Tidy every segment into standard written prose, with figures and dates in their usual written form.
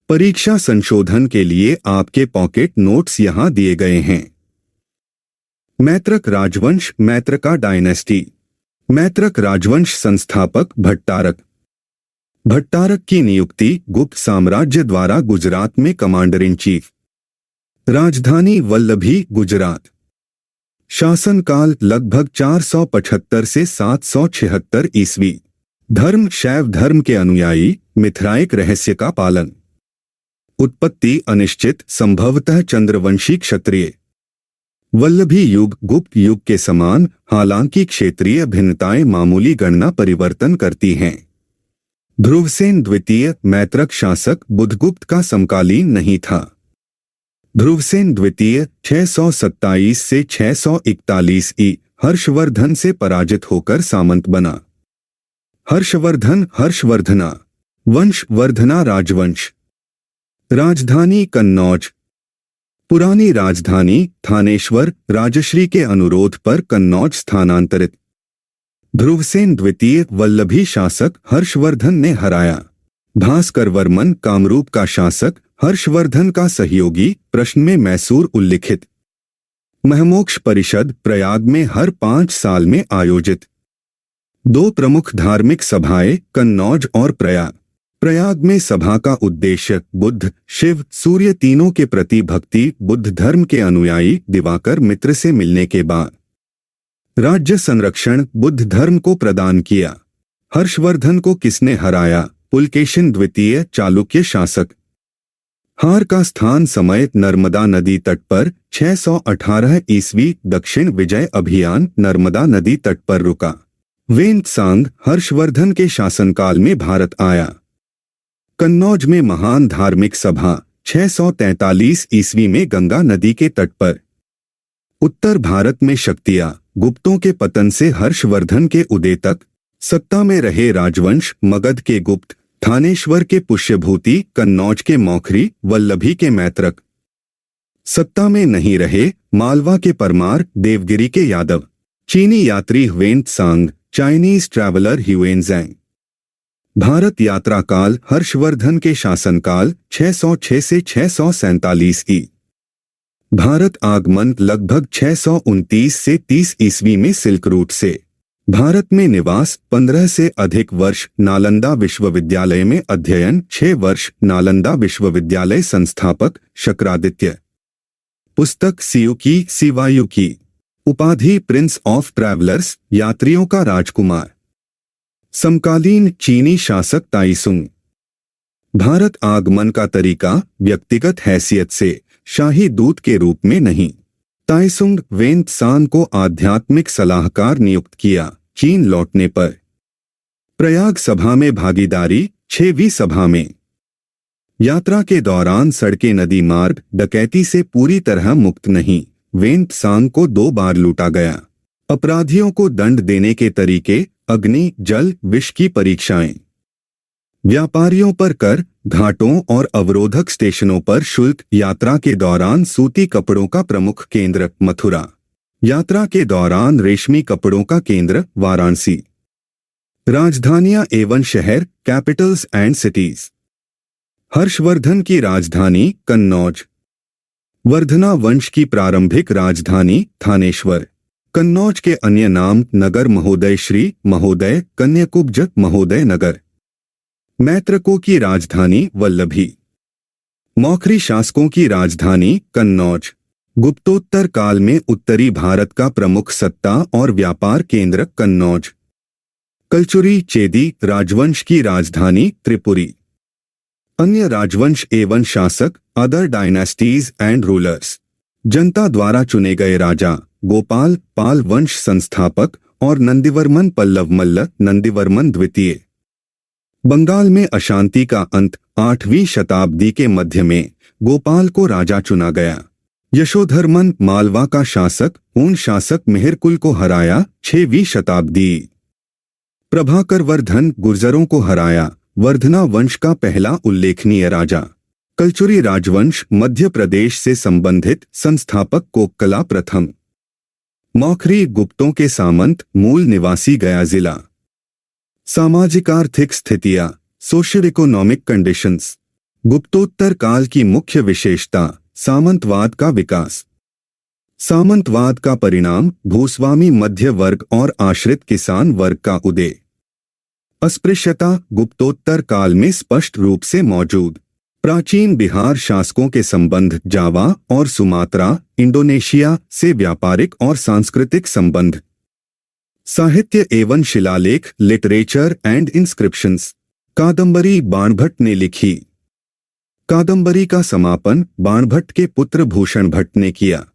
परीक्षा संशोधन के लिए आपके पॉकेट नोट्स यहाँ दिए गए हैं। मैत्रक राजवंश, मैत्रका डायनेस्टी। मैत्रक राजवंश संस्थापक भट्टारक। भट्टारक की नियुक्ति गुप्त साम्राज्य द्वारा गुजरात में कमांडर इन चीफ। राजधानी वल्लभी, गुजरात। शासनकाल लगभग 475 से 776 ईस्वी। धर्म शैव धर्म के अनुयायी, मिथराइक रहस्य का पालन। उत्पत्ति अनिश्चित, संभवतः चंद्रवंशी क्षत्रिय। वल्लभी युग गुप्त युग के समान, हालांकि क्षेत्रीय भिन्नताएं मामूली गणना परिवर्तन करती हैं। ध्रुवसेन द्वितीय मैत्रक शासक बुधगुप्त का समकालीन नहीं था। ध्रुवसेन द्वितीय 627 से 641 ई हर्षवर्धन से पराजित होकर सामंत बना। हर्षवर्धन हर्षवर्धना वंश, वर्धना राजवंश। राजधानी कन्नौज। पुरानी राजधानी थानेश्वर राजश्री के अनुरोध पर कन्नौज स्थानांतरित। ध्रुवसेन द्वितीय वल्लभी शासक हर्षवर्धन ने हराया। भास्कर वर्मन कामरूप का शासक हर्षवर्धन का सहयोगी, प्रश्न में मैसूर उल्लिखित। महमोक्ष परिषद प्रयाग में हर 5 साल में आयोजित। 2 प्रमुख धार्मिक सभाएं कन्नौज और प्रयाग। प्रयाग में सभा का उद्देश्य बुद्ध, शिव, सूर्य तीनों के प्रति भक्ति, बुद्ध धर्म के अनुयायी दिवाकर मित्र से मिलने के बाद राज्य संरक्षण बुद्ध धर्म को प्रदान किया। हर्षवर्धन को किसने हराया? पुलकेशिन द्वितीय चालुक्य शासक। हार का स्थान समय नर्मदा नदी तट पर 618 ईस्वी। दक्षिण विजय अभियान नर्मदा नदी तट पर रुका। वेंतसांग हर्षवर्धन के शासनकाल में भारत आया। कन्नौज में महान धार्मिक सभा 643 ईस्वी में गंगा नदी के तट पर। उत्तर भारत में शक्तियां गुप्तों के पतन से हर्षवर्धन के उदय तक। सत्ता में रहे राजवंश मगध के गुप्त, थानेश्वर के पुष्यभूति, कन्नौज के मौखरी, वल्लभी के मैत्रक। सत्ता में नहीं रहे मालवा के परमार, देवगिरी के यादव। चीनी यात्री ह्वेनत्सांग, चाइनीज ट्रैवलर ह्यूएनज़ैंग। भारत यात्रा काल हर्षवर्धन के शासनकाल 606 से 647 ई। भारत आगमन लगभग 629 से 30 ईस्वी में सिल्क रूट से। भारत में निवास 15 से अधिक वर्ष। नालंदा विश्वविद्यालय में अध्ययन 6 वर्ष। नालंदा विश्वविद्यालय संस्थापक शक्रादित्य। पुस्तक सियुकी सिवायुकी। उपाधि प्रिंस ऑफ ट्रैवलर्स, यात्रियों का राजकुमार। समकालीन चीनी शासक ताइसुंग। भारत आगमन का तरीका व्यक्तिगत हैसियत से, शाही दूत के रूप में नहीं। ताइसुंग वेंतसान को आध्यात्मिक सलाहकार नियुक्त किया चीन लौटने पर। प्रयाग सभा में भागीदारी 6वीं सभा में। यात्रा के दौरान सड़कें नदी मार्ग डकैती से पूरी तरह मुक्त नहीं। वेंतसांग को 2 बार लूटा गया। अपराधियों को दंड देने के तरीके अग्नि, जल, विष की परीक्षाएं। व्यापारियों पर कर, घाटों और अवरोधक स्टेशनों पर शुल्क। यात्रा के दौरान सूती कपड़ों का प्रमुख केंद्र मथुरा। यात्रा के दौरान रेशमी कपड़ों का केंद्र वाराणसी। राजधानियां एवं शहर कैपिटल्स एंड सिटीज। हर्षवर्धन की राजधानी कन्नौज। वर्धना वंश की प्रारंभिक राजधानी थानेश्वर। कन्नौज के अन्य नाम नगर महोदय श्री महोदय, कन्याकुब्ज महोदय नगर। मैत्रकों की राजधानी वल्लभी। मौखरी शासकों की राजधानी कन्नौज। गुप्तोत्तर काल में उत्तरी भारत का प्रमुख सत्ता और व्यापार केंद्र कन्नौज। कलचुरी चेदी राजवंश की राजधानी त्रिपुरी। अन्य राजवंश एवं शासक अदर डायनेस्टीज एंड रूलर्स। जनता द्वारा चुने गए राजा गोपाल पाल वंश संस्थापक और नंदीवर्मन पल्लव मल्ल नंदीवर्मन द्वितीय। बंगाल में अशांति का अंत 8वीं शताब्दी के मध्य में गोपाल को राजा चुना गया। यशोधर्मन मालवा का शासक ऊन शासक मेहरकुल को हराया 6वीं शताब्दी। प्रभाकर वर्धन गुर्जरों को हराया। वर्धना वंश का पहला उल्लेखनीय राजा। कलचुरी राजवंश मध्य प्रदेश से संबंधित संस्थापक कोक्कला प्रथम। मौखरी गुप्तों के सामंत मूल निवासी गया जिला। सामाजिक आर्थिक स्थितियां सोशियो इकोनॉमिक कंडीशंस। गुप्तोत्तर काल की मुख्य विशेषता, सामंतवाद का विकास। सामंतवाद का परिणाम, भूस्वामी मध्य वर्ग और आश्रित किसान वर्ग का उदय। अस्पृश्यता गुप्तोत्तर काल में स्पष्ट रूप से मौजूद। प्राचीन बिहार शासकों के संबंध, जावा और सुमात्रा, इंडोनेशिया से व्यापारिक और सांस्कृतिक संबंध। साहित्य एवं शिलालेख, लिटरेचर एंड इंस्क्रिप्शंस। कादंबरी बाणभट्ट ने लिखी। कादंबरी का समापन बाणभट्ट के पुत्र भूषण भट्ट ने किया।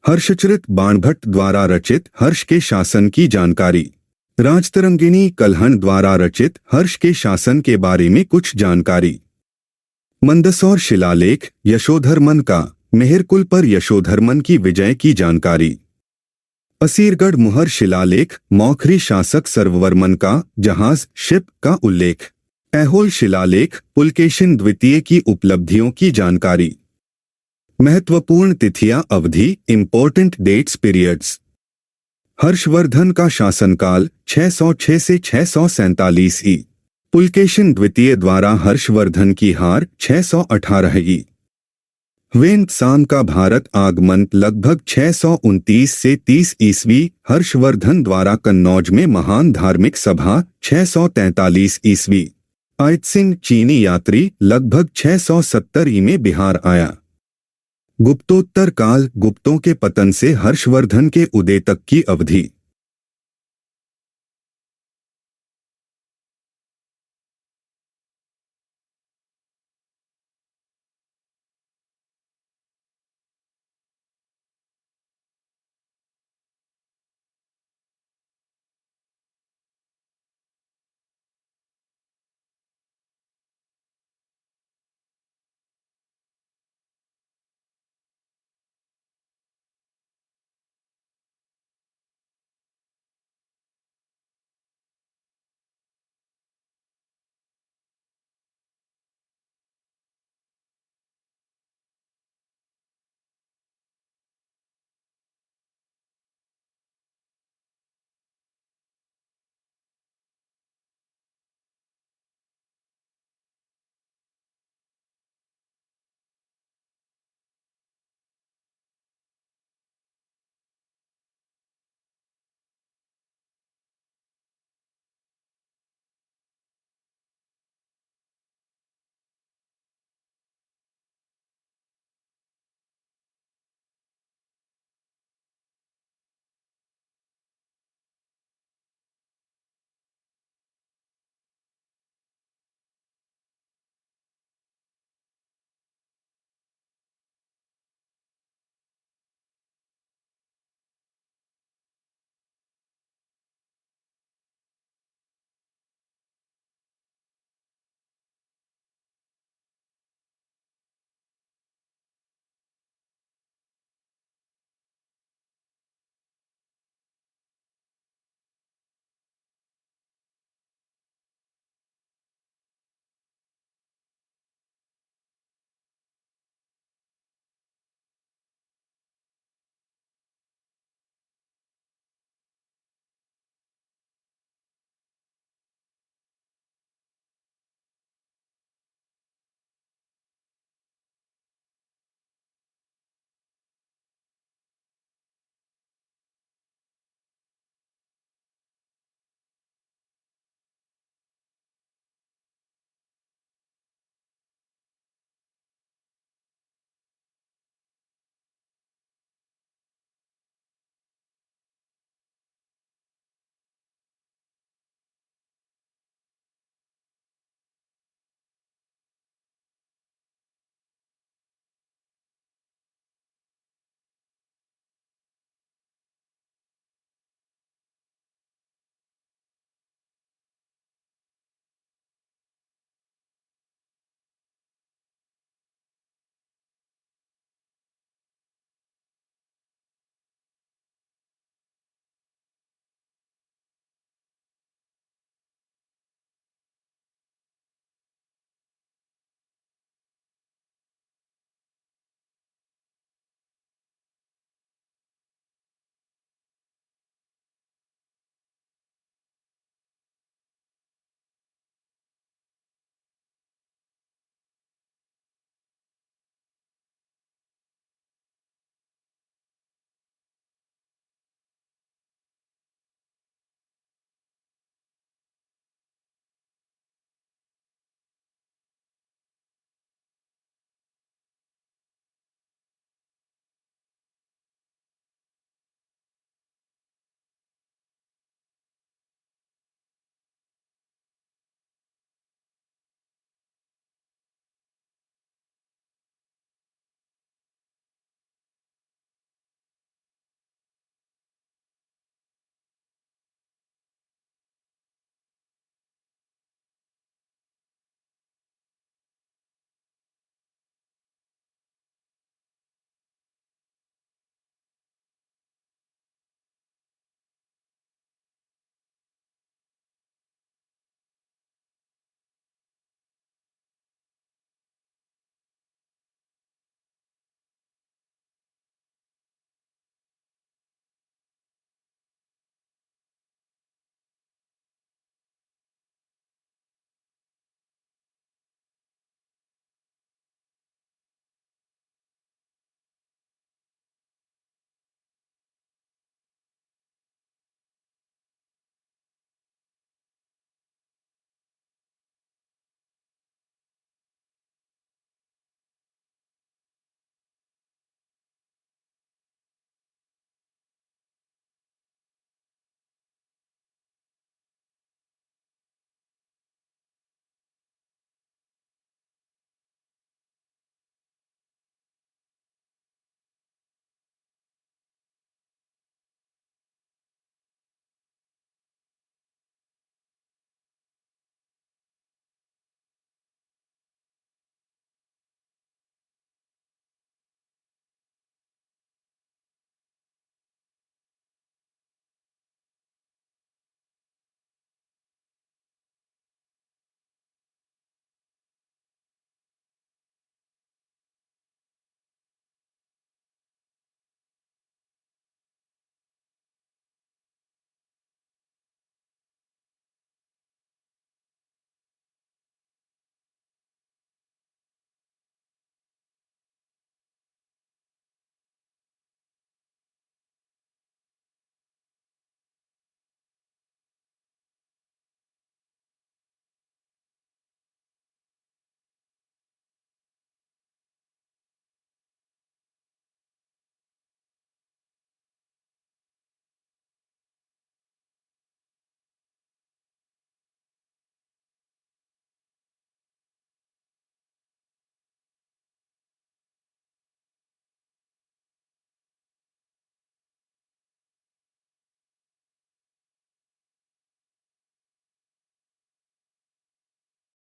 हर्षचरित बाणभट्ट द्वारा रचित हर्ष के शासन की जानकारी। राजतरंगिणी कल्हण द्वारा रचित हर्ष के शासन के बारे में कुछ जानकारी। मंदसौर शिलालेख यशोधर्मन का मेहरकुल पर यशोधर्मन की विजय की जानकारी। असीरगढ़ मुहर शिलालेख मौखरी शासक सर्ववर्मन का जहाज शिप का उल्लेख। ऐहोल शिलालेख पुलकेशिन द्वितीय की उपलब्धियों की जानकारी। महत्वपूर्ण तिथियां, अवधि, इंपॉर्टेंट डेट्स, पीरियड्स। हर्षवर्धन का शासनकाल 606 से 647 ई। पुलकेशिन द्वितीय द्वारा हर्षवर्धन की हार 618 ई। ह्वेन त्सांग का भारत आगमन लगभग 629 से 30 ईस्वी। हर्षवर्धन द्वारा कन्नौज में महान धार्मिक सभा 643 ईस्वी। आइत्सिंग चीनी यात्री लगभग 670 ई में बिहार आया। गुप्तोत्तर काल गुप्तों के पतन से हर्षवर्धन के उदय तक की अवधि।